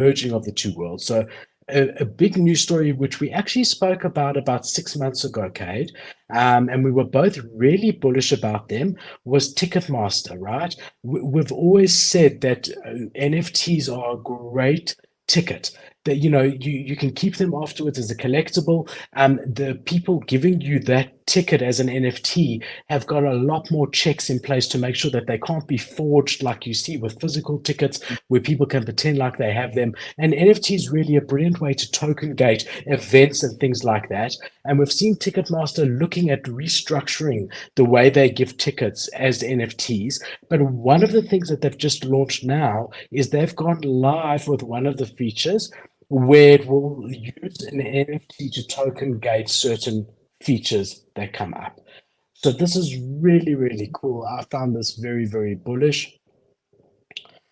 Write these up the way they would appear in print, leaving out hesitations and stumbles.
merging of the two worlds. So a big news story, which we actually spoke about 6 months ago, Cade, and we were both really bullish about them, was Ticketmaster, right? We've always said that NFTs are a great ticket. That you can keep them afterwards as a collectible. The people giving you that ticket as an NFT have got a lot more checks in place to make sure that they can't be forged like you see with physical tickets, where people can pretend like they have them. And NFT is really a brilliant way to token gate events and things like that. And we've seen Ticketmaster looking at restructuring the way they give tickets as NFTs. But one of the things that they've just launched now is they've gone live with one of the features where it will use an NFT to token gate certain features that come up. So this is really, really cool. I found this very, very bullish.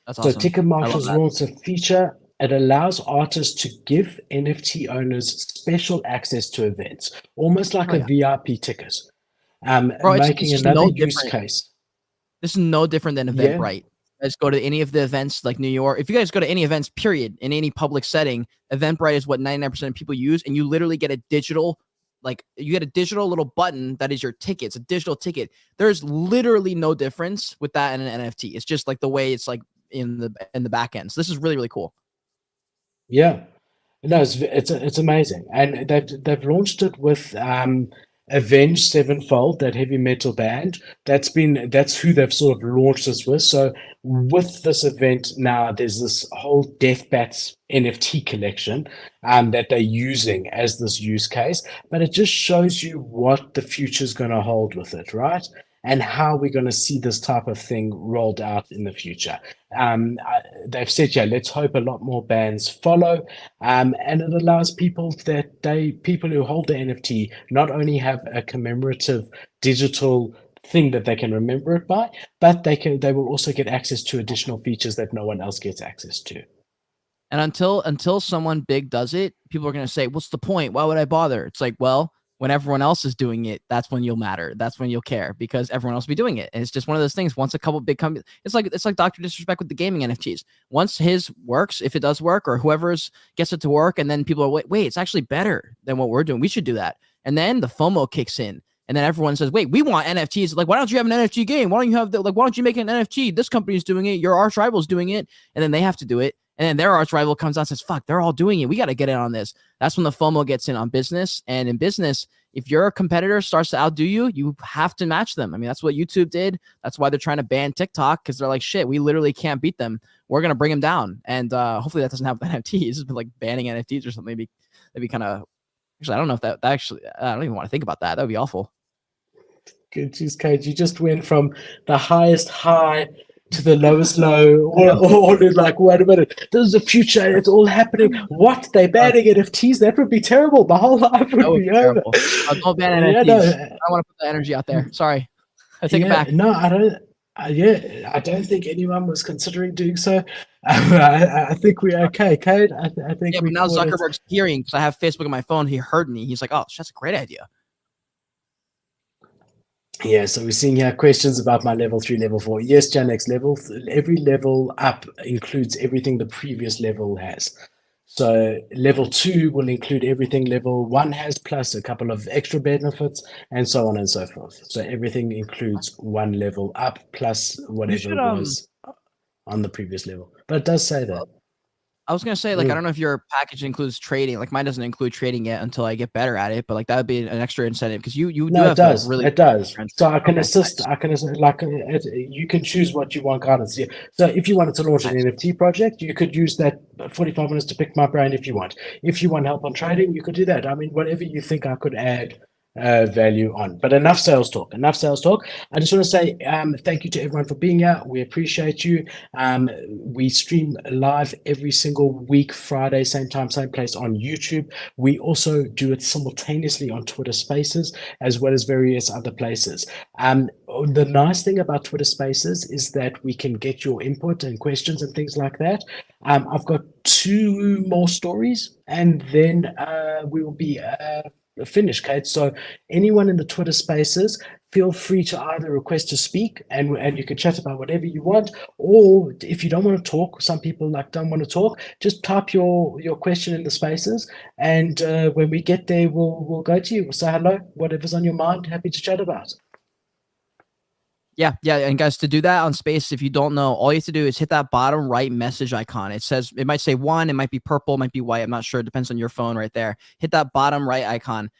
That's So awesome. I Ticketmaster love has that. launched a feature. It allows artists to give NFT owners special access to events, almost like Oh a yeah, VIP ticket, bro. making It's just another no use different. case. This is no different than Yeah, Eventbrite. Guys go to any of the events like New York. If you guys go to any events, period, in any public setting, Eventbrite is what 99% of people use, and you literally get a digital, like you get a digital little button that is your ticket. It's a digital ticket. There's literally no difference with that and an NFT. It's just like the way it's like in the back end. So this is really really cool. yeah. No, it's amazing, and they've launched it with Avenged Sevenfold, that heavy metal band. That's who they've sort of launched this with. So with this event now, there's this whole Death Bats NFT collection that they're using as this use case. But it just shows you what the future is going to hold with it, right? And how we're going to see this type of thing rolled out in the future. They've said, yeah, let's hope a lot more bands follow. And it allows people who hold the NFT not only have a commemorative digital thing that they can remember it by, but they will also get access to additional features that no one else gets access to. And until someone big does it, people are gonna say, "What's the point? Why would I bother?" It's like, well, when everyone else is doing it, that's when you'll matter. That's when you'll care because everyone else will be doing it. And it's just one of those things. Once a couple big companies, it's like Doctor Disrespect with the gaming NFTs. Once his works, if it does work, or whoever's gets it to work, and then people are wait, it's actually better than what we're doing. We should do that. And then the FOMO kicks in. And then everyone says, "Wait, we want NFTs. Like, why don't you have an NFT game? Why don't you have why don't you make an NFT? This company's doing it. Your arch rival's doing it." And then they have to do it. And then their arch rival comes out and says, "Fuck, they're all doing it. We got to get in on this." That's when the FOMO gets in on business. And in business, if your competitor starts to outdo you, you have to match them. I mean, that's what YouTube did. That's why they're trying to ban TikTok, because they're like, shit, we literally can't beat them. We're going to bring them down. And hopefully that doesn't happen with NFTs, but like banning NFTs or something. Maybe kind of, actually, I don't know if that actually, I don't even want to think about that. That would be awful. Good geez, Cage, you just went from the highest high to the lowest low, I know. all in like, wait a minute, this is the future, it's all happening. What? They Uh, banning NFTs? That would be terrible. My whole life that would would be be over. terrible. Don't ban Yeah, NFTs. no, I don't want to put the energy out there. Sorry. I take it yeah, back. no, I don't. Yeah, I don't think anyone was considering doing so. I think we're okay, Cade. I think Yeah, but we now caught it. Zuckerberg's hearing because I have Facebook on my phone. He heard me. He's like, "Oh, that's a great idea." Yeah, so we're seeing here questions about my level 3, level 4. Yes, Janex, every level up includes everything the previous level has. So level 2 will include everything level 1 has, plus a couple of extra benefits, and so on and so forth. So everything includes one level up, plus You whatever should was on the previous level. But it does say that. I was gonna say, like, I Mm. don't know if your package includes trading. Like, mine doesn't include trading yet until I get better at it. But like, that would be an extra incentive because you do No, it have a does. really It does. friends. So I can Okay, assist. nice, I can assist, like you can choose what you want guidance. Yeah. So if you wanted to launch an nice. NFT project, you could use that 45 minutes to pick my brain if you want. If you want help on trading, you could do that. I mean, whatever you think I could add value on. But enough sales talk. Enough sales talk. I just want to say thank you to everyone for being here. We appreciate you. We stream live every single week, Friday, same time, same place on YouTube. We also do it simultaneously on Twitter Spaces as well as various other places. The nice thing about Twitter Spaces is that we can get your input and questions and things like that. I've got 2 more stories, and then we will be finished, Kate. So anyone in the Twitter Spaces, feel free to either request to speak and you can chat about whatever you want, or if you don't want to talk, some people like don't want to talk, just type your question in the spaces, and when we get there, we'll go to you. We'll say hello, whatever's on your mind, happy to chat about. Yeah, yeah, and guys, to do that on Space, if you don't know, all you have to do is hit that bottom right message icon. It says, it might say one, it might be purple, it might be white. I'm not sure. It depends on your phone right there. Hit that bottom right icon.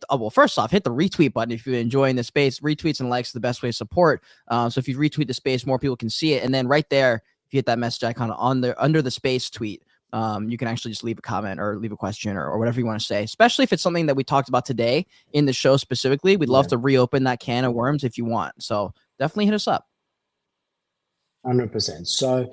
Well, first off, hit the retweet button if you're enjoying the space. Retweets and likes are the best way to support. So if you retweet the space, more people can see it. And then right there, if you hit that message icon on there under the space tweet, you can actually just leave a comment or leave a question or whatever you want to say, especially if it's something that we talked about today in the show specifically. We'd love to reopen that can of worms if you want. So definitely hit us up. 100%. So,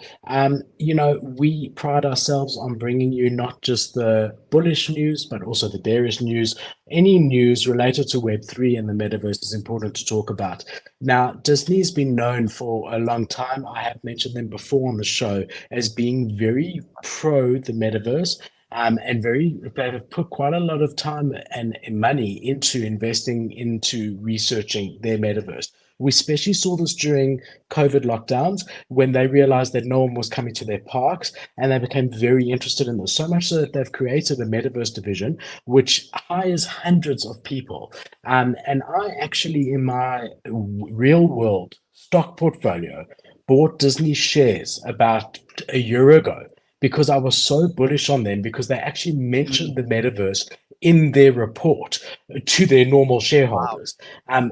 we pride ourselves on bringing you not just the bullish news, but also the bearish news. Any news related to Web3 and the metaverse is important to talk about. Now, Disney's been known for a long time. I have mentioned them before on the show as being very pro the metaverse. And they have put quite a lot of time and money into investing into researching their metaverse. We especially saw this during COVID lockdowns when they realized that no one was coming to their parks, and they became very interested in this. So much so that they've created a metaverse division which hires hundreds of people. And I actually, in my real world stock portfolio, bought Disney shares about a year ago because I was so bullish on them, because they actually mentioned the metaverse in their report to their normal shareholders. Wow.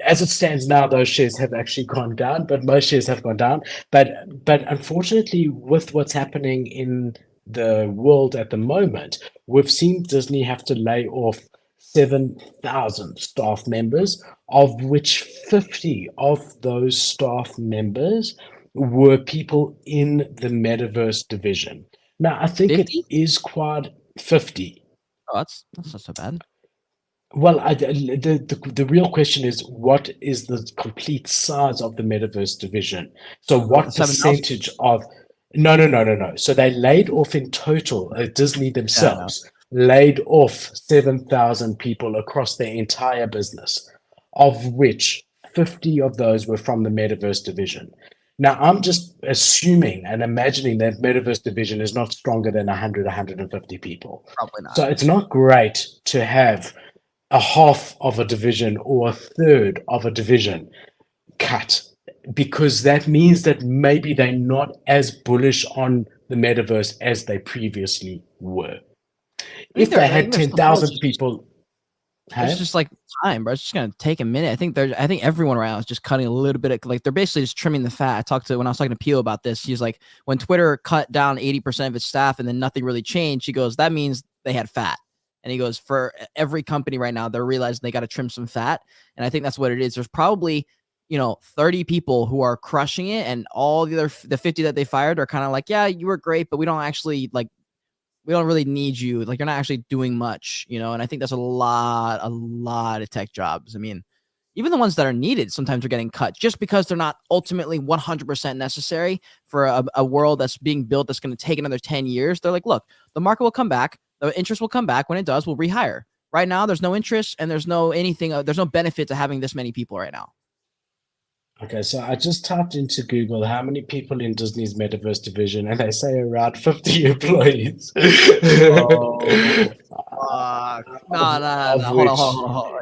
As it stands now, those shares have actually gone down, but most shares have gone down. But unfortunately, with what's happening in the world at the moment, we've seen Disney have to lay off 7,000 staff members, of which 50 of those staff members were people in the metaverse division. Now, I think 50? It is quite 50. Oh, that's not so bad. Well, the real question is, what is the complete size of the metaverse division? So what percentage of... No. So they laid off in total, Disney themselves laid off 7,000 people across their entire business, of which 50 of those were from the metaverse division. Now, I'm just assuming and imagining that metaverse division is not stronger than 100, 150 people. Probably not. So it's not great to have a half of a division or a third of a division cut, because that means that maybe they're not as bullish on the metaverse as they previously were. If they had 10,000 people... It's just like time, bro. It's just gonna take a minute. I think everyone around is just cutting a little bit of, like, they're basically just trimming the fat. When I was talking to Pio about this, he's like, when Twitter cut down 80% of its staff and then nothing really changed, he goes, that means they had fat. And he goes, for every company right now, they're realizing they got to trim some fat. And I think that's what it is. There's probably, 30 people who are crushing it, and all the 50 that they fired are kind of like, yeah, you were great, but we don't actually we don't really need you. Like, you're not actually doing much, and I think that's a lot of tech jobs. I mean, even the ones that are needed sometimes are getting cut just because they're not ultimately 100% necessary for a world that's being built that's going to take another 10 years. They're like, look, the market will come back. The interest will come back. When it does, we'll rehire. Right now, there's no interest and there's no benefit to having this many people right now. Okay, so I just typed into Google how many people in Disney's metaverse division, and they say around 50 employees. Oh, no. Hold on.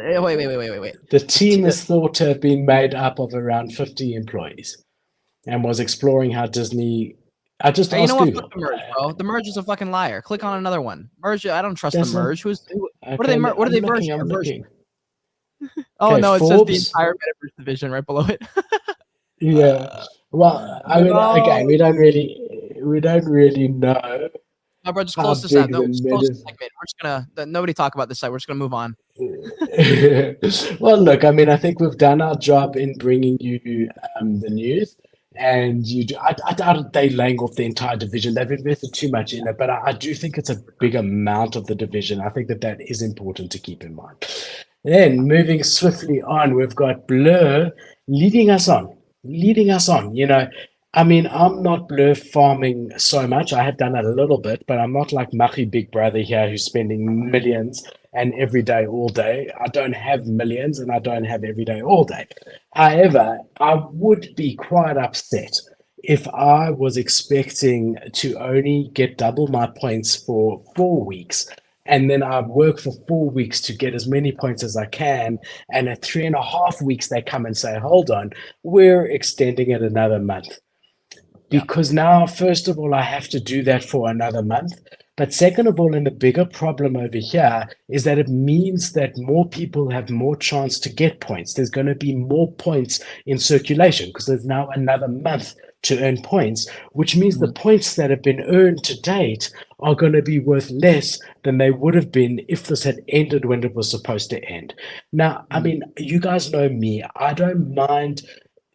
Wait. The team is thought to have been made up of around 50 employees, and was exploring how Disney... I just asked Google. Fuck the merge, bro. The merge is a fucking liar. Click on another one. Merge. I don't trust the merge. What are they? What are they merging? Oh, no, it says the entire metaverse division right below it. Yeah. Well, I mean, again, we don't really know. No, bro, just close this out. No, just close the segment. We're just gonna nobody talk about this side. We're just gonna move on. Well, look, I mean, I think we've done our job in bringing you the news, and I doubt they laying off the entire division. They've invested too much in it, but I do think it's a big amount of the division. I think that is important to keep in mind. Then moving swiftly on, we've got Blur leading us on. I mean, I'm not Blur farming so much. I have done that a little bit, but I'm not like Machi Big Brother here who's spending millions and every day, all day. I don't have millions and I don't have every day, all day. However, I would be quite upset if I was expecting to only get double my points for 4 weeks, and then I work for 4 weeks to get as many points as I can. And at 3.5 weeks, they come and say, hold on, we're extending it another month. Yeah. Because now, first of all, I have to do that for another month. But second of all, and the bigger problem over here is that it means that more people have more chance to get points. There's going to be more points in circulation because there's now another month to earn points, which means the points that have been earned to date are going to be worth less than they would have been if this had ended when it was supposed to end. Now, I mean, you guys know me. I don't mind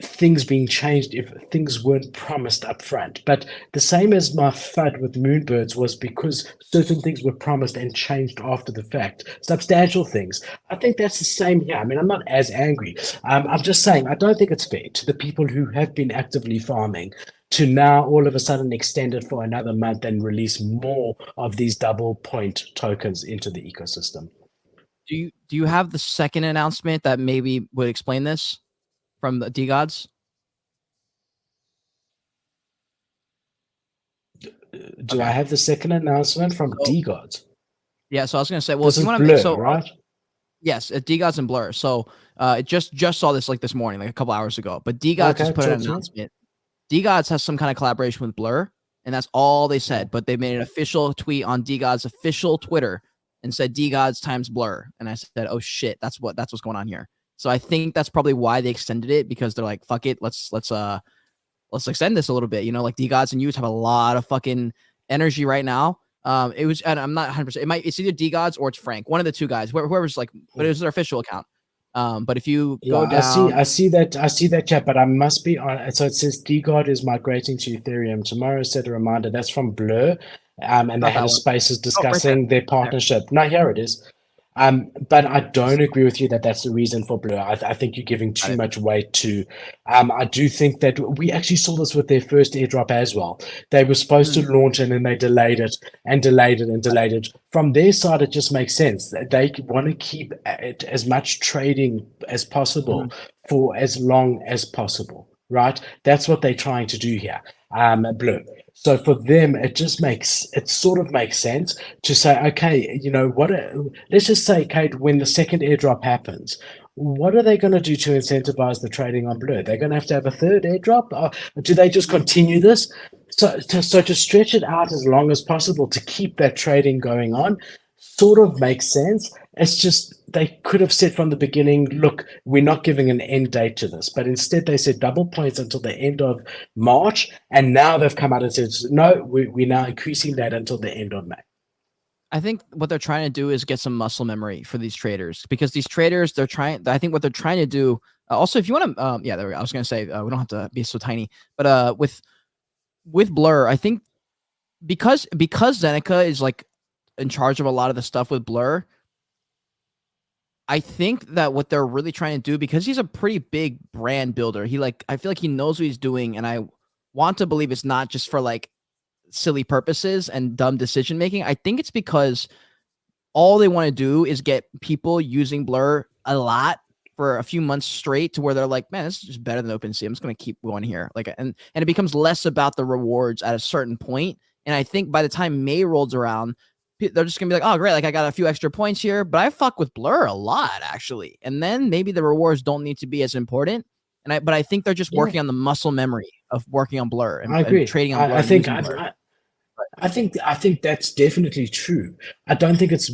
things being changed if things weren't promised up front. But the same as my FUD with Moonbirds was because certain things were promised and changed after the fact, substantial things. I think that's the same here. I mean, I'm not as angry. I'm just saying, I don't think it's fair to the people who have been actively farming to now all of a sudden extend it for another month and release more of these double point tokens into the ecosystem. Do you have the second announcement that maybe would explain this from the DeGods? Do I have the second announcement from DeGods? Yeah, so I was gonna say, well, this if you is want to Blur, make so right? yes, DeGods and Blur. So it just saw this like this morning, like a couple hours ago. But DeGods just put an announcement. DeGods has some kind of collaboration with Blur, and that's all they said. But they made an official tweet on DeGods' official Twitter and said DeGods times Blur. And I said, oh shit, that's what's going on here. So I think that's probably why they extended it, because they're like, fuck it, let's extend this a little bit. You know, like DeGods and Utes have a lot of fucking energy right now. It was, and I'm not 100%. It's either DeGods or it's Frank, one of the two guys, whoever's like, but it was their official account. But if you go down, I see that chat, but I must be on. So it says DeGod is migrating to Ethereum tomorrow. Set a reminder. That's from Blur, and they had a spaces discussing their partnership. No, here it is. But I don't agree with you that that's the reason for Blur. I think you're giving too much weight to. I do think that we actually saw this with their first airdrop as well. They were supposed to launch and then they delayed it and delayed it and delayed it. From their side, it just makes sense. They want to keep it as much trading as possible for as long as possible, right? That's what they're trying to do here. Blur. So for them, it sort of makes sense to say, okay, you know what? Let's just say, Kate, when the second airdrop happens, what are they going to do to incentivize the trading on Blur? They're going to have a third airdrop? Or do they just continue this? So to stretch it out as long as possible to keep that trading going on sort of makes sense. It's just they could have said from the beginning, look, we're not giving an end date to this. But instead they said double points until the end of March. And now they've come out and said, no, we're now increasing that until the end of May. I think what they're trying to do is get some muscle memory for these traders, because these traders, I think what they're trying to do, also, if you want to, yeah, there we go. I was going to say, we don't have to be so tiny, but with Blur, I think because Zeneca is like in charge of a lot of the stuff with Blur, I think that what they're really trying to do, because he's a pretty big brand builder, I feel like he knows what he's doing, and I want to believe it's not just for like silly purposes and dumb decision making. I think it's because all they want to do is get people using Blur a lot for a few months straight, to where they're like, man, this is just better than OpenSea. I'm just going to keep going here. Like, and it becomes less about the rewards at a certain point. And I think by the time May rolls around, they're just gonna be like, oh, great, like I got a few extra points here, but I fuck with Blur a lot, actually. And then maybe the rewards don't need to be as important. But I think they're just working on the muscle memory of working on Blur and, I agree. and trading on Blur. I think that's definitely true. I don't think it's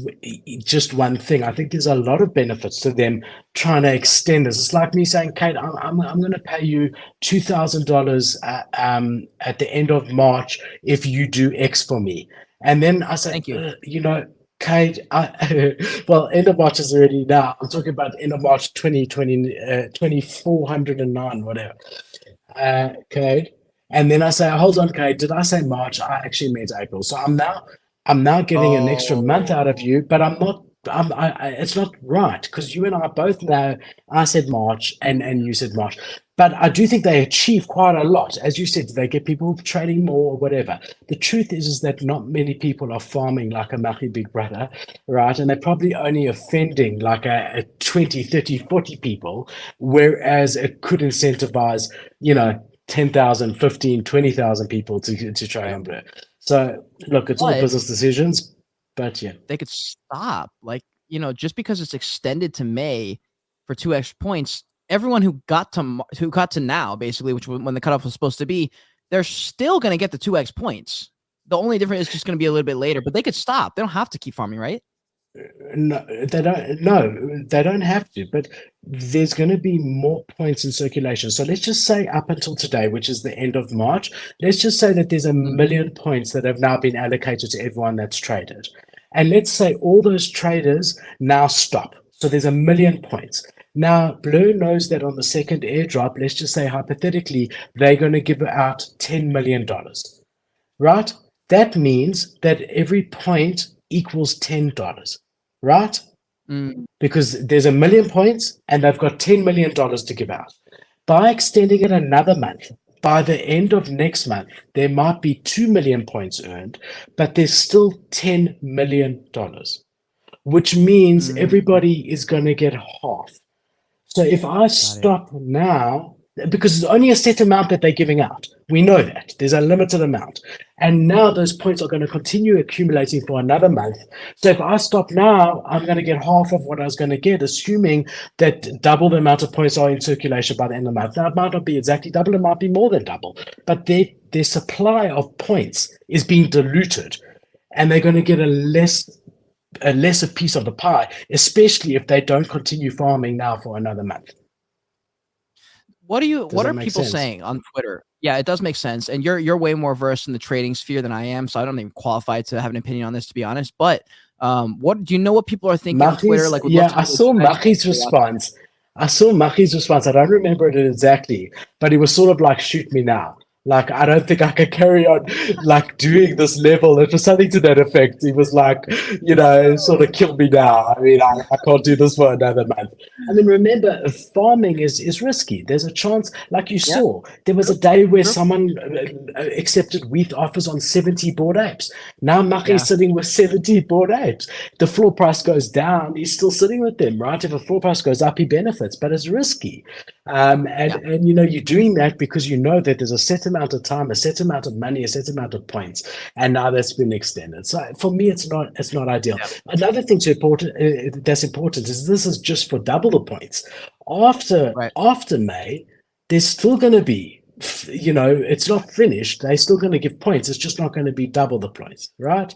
just one thing. I think there's a lot of benefits to them trying to extend this. It's like me saying, Kate, I'm going to pay you $2,000 at the end of March if you do X for me. And then I say, thank you. You know, Kate, well, end of March is already now. I'm talking about end of March 2020, 2409, whatever. Kate. And then I say, hold on, Kate, did I say March? I actually meant April. So I'm now getting an extra month out of you, but I'm not it's not right because you and I both know I said March and you said March. But I do think they achieve quite a lot. As you said, they get people trading more or whatever. The truth is that not many people are farming like a Machi Big Brother, right? And they're probably only offending like a 20, 30, 40 people, whereas it could incentivize, 10,000, 15, 20,000 people to trade Right. on Blur. So look, it's all But business decisions, but yeah. they could stop. Like, just because it's extended to May for 2 extra points, everyone who got to now, basically, which when the cutoff was supposed to be, they're still going to get the 2x points. The only difference is just going to be a little bit later, but they could stop. They don't have to keep farming, right? No, they don't. No, they don't have to. But there's going to be more points in circulation. So let's just say up until today, which is the end of March, let's just say that there's a million points that have now been allocated to everyone that's traded. And let's say all those traders now stop. So there's a million points. Now, Blur knows that on the second airdrop, let's just say hypothetically, they're going to give out $10 million, right? That means that every point equals $10, right? Mm. Because there's a million points and they've got $10 million to give out. By extending it another month, by the end of next month, there might be 2 million points earned, but there's still $10 million, which means Mm. everybody is going to get half. So if I Got it. stop now, because it's only a set amount that they're giving out, we know that there's a limited amount. And now those points are going to continue accumulating for another month. So if I stop now, I'm going to get half of what I was going to get, assuming that double the amount of points are in circulation by the end of the month. Now, it might not be exactly double, it might be more than double, but their supply of points is being diluted, and they're going to get a lesser piece of the pie, especially if they don't continue farming now for another month. What are make people sense? saying on Twitter? Yeah, it does make sense. And you're way more versed in the trading sphere than I am, so I don't even qualify to have an opinion on this, to be honest. But what do you know what people are thinking on Twitter? Like, would love to I saw Machi's response. I saw Machi's response. I don't remember it exactly, but he was sort of like, shoot me now. Like, I don't think I can carry on like doing this level. It was something to that effect. He was like, sort of kill me now. I mean, I can't do this for another month. I mean, remember, farming is risky. There's a chance, like you Yeah. saw, there was a day where True. someone accepted wheat offers on 70 bored apes. Now Machi's Yeah. sitting with 70 bored apes. The floor price goes down, he's still sitting with them, right? If a floor price goes up, he benefits, but it's risky. And you're doing that because you know that there's a set amount of time, a set amount of money, a set amount of points, and now that's been extended. So for me, it's not ideal. Yeah. Another thing that's important is this is just for double the points. After May, there's still going to be, it's not finished. They're still going to give points. It's just not going to be double the points, right?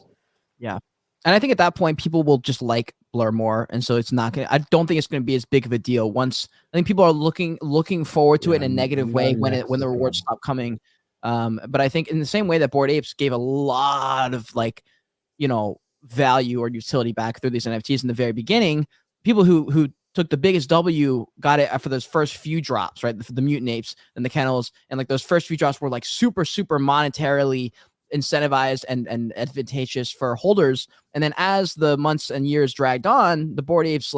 Yeah. And I think at that point, people will just like Blur more. And so it's not going to, I don't think it's going to be as big of a deal once. I think people are looking forward to it in a negative way when the rewards stop coming. But I think in the same way that Bored Apes gave a lot of value or utility back through these NFTs in the very beginning, people who took the biggest W got it for those first few drops, right? The mutant apes and the kennels, and like those first few drops were like super monetarily incentivized and advantageous for holders. And then as the months and years dragged on, the Bored Apes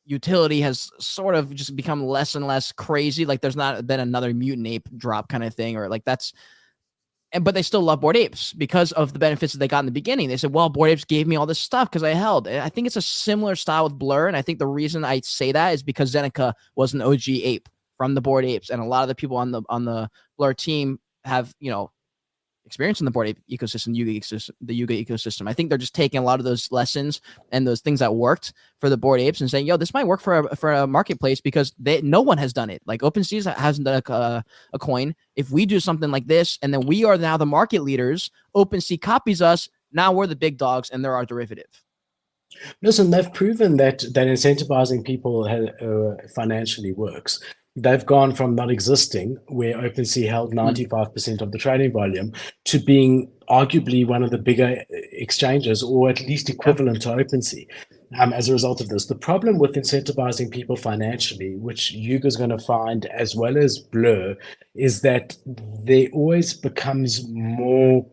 utility has sort of just become less and less crazy. Like there's not been another mutant ape drop kind of thing, or like that's. But they still love Bored Apes because of the benefits that they got in the beginning. They said, well, Bored Apes gave me all this stuff because I held. And I think it's a similar style with Blur. And I think the reason I say that is because Zeneca was an OG ape from the Bored Apes. And a lot of the people on the Blur team have, experience in the Bored Ape ecosystem, the Yuga ecosystem. I think they're just taking a lot of those lessons and those things that worked for the Bored Apes and saying, yo, this might work for a marketplace because no one has done it. Like OpenSea hasn't done a coin. If we do something like this, and then we are now the market leaders, OpenSea copies us. Now we're the big dogs and they're our derivative. Listen, they've proven that incentivizing people financially works. They've gone from not existing, where OpenSea held 95% of the trading volume, to being arguably one of the bigger exchanges, or at least equivalent to OpenSea. As a result of this, the problem with incentivizing people financially, which Yuga's going to find as well as Blur, is that there always becomes more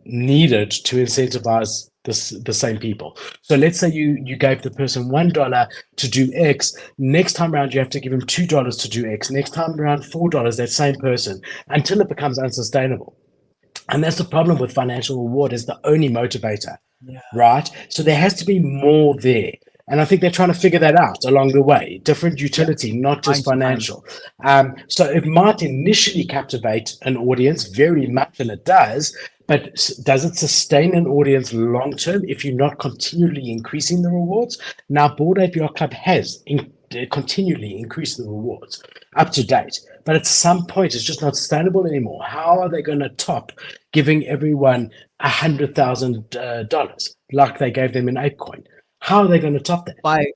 needed to incentivize the same people. So let's say you gave the person $1 to do X. Next time around, you have to give him $2 to do X. Next time around, $4. That same person, until it becomes unsustainable. And that's the problem with financial reward, is the only motivator, Yeah. right? So there has to be more there. And I think they're trying to figure that out along the way. Different utility, not just financial. So it might initially captivate an audience very much, and it does. But does it sustain an audience long term if you're not continually increasing the rewards? Now, Bored Ape Yacht Club has continually increased the rewards up to date. But at some point, it's just not sustainable anymore. How are they going to top giving everyone $100,000 like they gave them in ApeCoin? How are they going to top that? By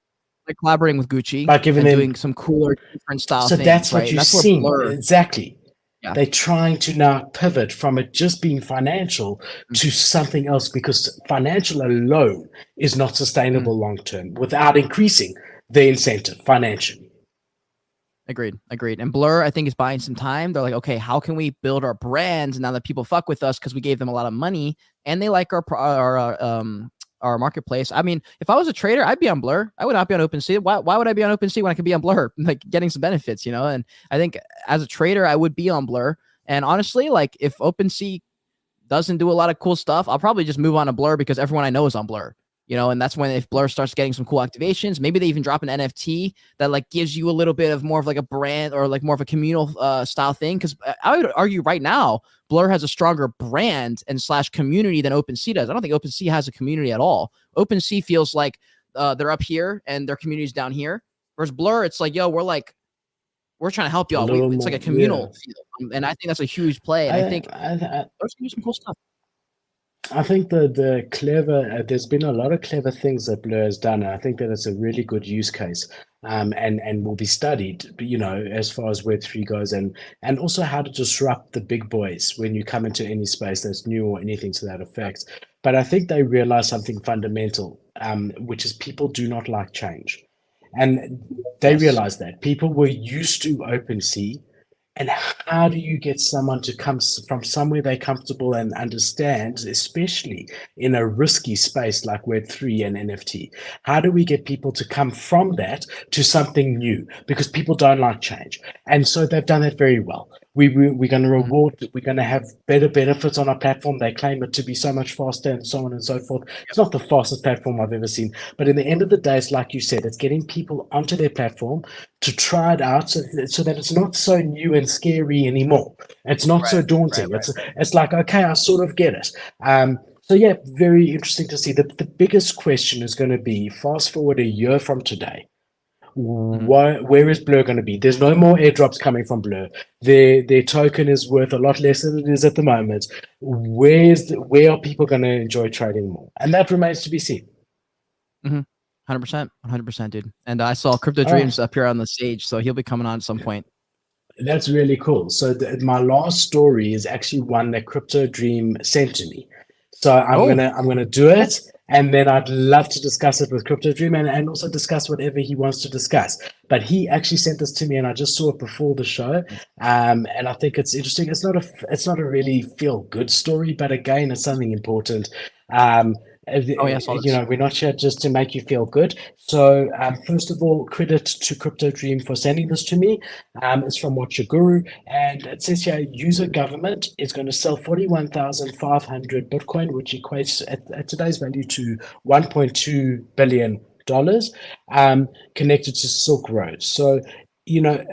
collaborating with Gucci, By giving and them doing some cooler, different style so things, that's right? what And you're that's where seeing. Blur, Exactly. yeah. They're trying to now pivot from it just being financial to something else, because financial alone is not sustainable long term without increasing the incentive financially. Agreed. And Blur, I think, is buying some time. They're like, okay, how can we build our brands now that people fuck with us because we gave them a lot of money and they like our marketplace. I mean, if I was a trader, I'd be on Blur. I would not be on OpenSea. Why would I be on OpenSea when I could be on Blur, like getting some benefits, you know? And I think as a trader, I would be on Blur. And honestly, like if OpenSea doesn't do a lot of cool stuff, I'll probably just move on to Blur because everyone I know is on Blur. You know, and that's when if Blur starts getting some cool activations, maybe they even drop an NFT that like gives you a little bit of more of like a brand or like more of a communal style thing. Because I would argue right now, Blur has a stronger brand and / community than OpenSea does. I don't think OpenSea has a community at all. OpenSea feels like they're up here and their community's down here. Whereas Blur, it's like, yo, we're trying to help y'all. It's like a communal feel. And I think that's a huge play. And I think there's gonna be some cool stuff. I think the clever, there's been a lot of clever things that Blur has done. And I think that it's a really good use case, and will be studied, you know, as far as Web3 goes, and also how to disrupt the big boys when you come into any space that's new or anything to that effect. But I think they realize something fundamental, which is people do not like change. And they realize that people were used to OpenSea. And how do you get someone to come from somewhere they're comfortable and understand, especially in a risky space like Web3 and NFT? How do we get people to come from that to something new? Because people don't like change. And so they've done that very well. We're going to reward, we're going to have better benefits on our platform. They claim it to be so much faster and so on and so forth. It's not the fastest platform I've ever seen. But in the end of the day, it's like you said, it's getting people onto their platform to try it out so that it's not so new and scary anymore. It's not so daunting. It's like, okay, I sort of get it. So yeah, very interesting to see. The biggest question is going to be, fast forward a year from today, where is Blur going to be? There's no more airdrops coming from Blur. Their token is worth a lot less than it is at the moment. Where are people going to enjoy trading more? And that remains to be seen. 100%, dude. And I saw Crypto Dreams up here on the stage, so he'll be coming on at some point. That's really cool. So my last story is actually one that Crypto Dream sent to me. So I'm gonna do it, and then I'd love to discuss it with Crypto Dream and also discuss whatever he wants to discuss. But he actually sent this to me, and I just saw it before the show. And I think it's interesting. It's not a really feel good story, but again, it's something important. You know, we're not here just to make you feel good. So first of all, credit to Crypto Dream for sending this to me. It's from Watch Your Guru, and it says here, user government is going to sell 41,500 Bitcoin, which equates at today's value to $1.2 billion, connected to Silk Road. So, you know,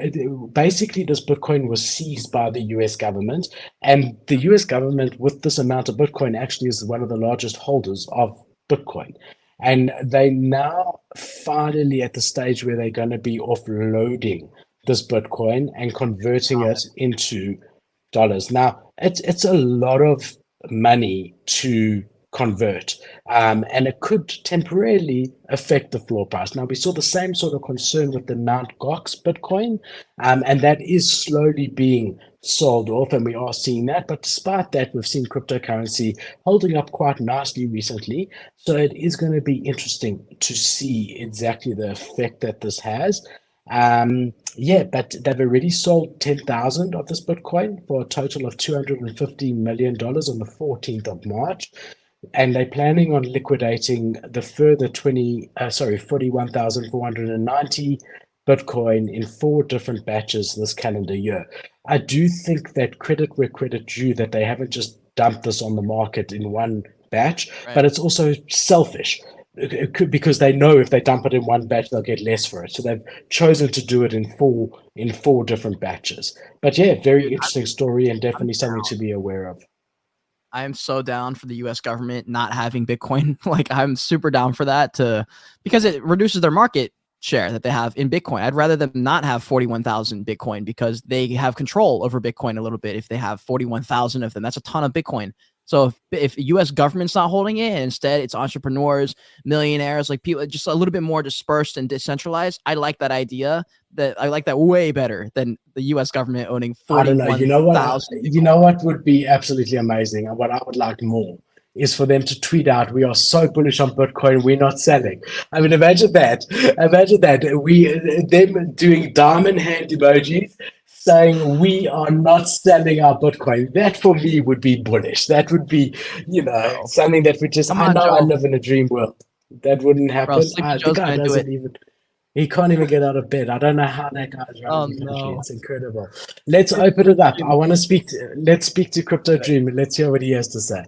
basically this Bitcoin was seized by the US government, and the US government with this amount of Bitcoin actually is one of the largest holders of Bitcoin. And they now finally at the stage where they're going to be offloading this Bitcoin and converting it into dollars. Now, it's a lot of money to convert, and it could temporarily affect the floor price. Now, we saw the same sort of concern with the Mt. Gox Bitcoin, and that is slowly being sold off, and we are seeing that. But despite that, we've seen cryptocurrency holding up quite nicely recently. So it is going to be interesting to see exactly the effect that this has. Yeah, but they've already sold 10,000 of this Bitcoin for a total of $250 million on the 14th of March. and they're planning on liquidating the further 41,490 Bitcoin in 4 different batches this calendar year. I do think that credit where credit due, that they haven't just dumped this on the market in one batch, Right. but it's also selfish. Because they know if they dump it in one batch, they'll get less for it. So they've chosen to do it in four different batches. But yeah, very Dude, interesting story and I'm definitely something to be aware of. I am so down for the US government not having Bitcoin. Like I'm super down for that because it reduces their market share that they have in Bitcoin. I'd rather them not have 41,000 Bitcoin because they have control over Bitcoin a little bit. If they have 41,000 of them, that's a ton of Bitcoin. So if US government's not holding it and instead it's entrepreneurs, millionaires, like people just a little bit more dispersed and decentralized, I like that idea. That I like that way better than the US government owning I don't know. 41,000 You know what would be absolutely amazing, and what I would like more is for them to tweet out, "We are so bullish on Bitcoin, we're not selling." I mean, imagine that. Imagine that them doing diamond hand emojis saying we are not selling our Bitcoin. That for me would be bullish. That would be, Bro. something that would just. Come I on, know I Joe. live in a dream world. That wouldn't Bro, happen. Sleepy The Joe's guy gonna do it. doesn't even. He can't even get out of bed. I don't know how that guy's Oh running the country. no. It's incredible. Let's open it up. Let's speak to Crypto Dream and let's hear what he has to say.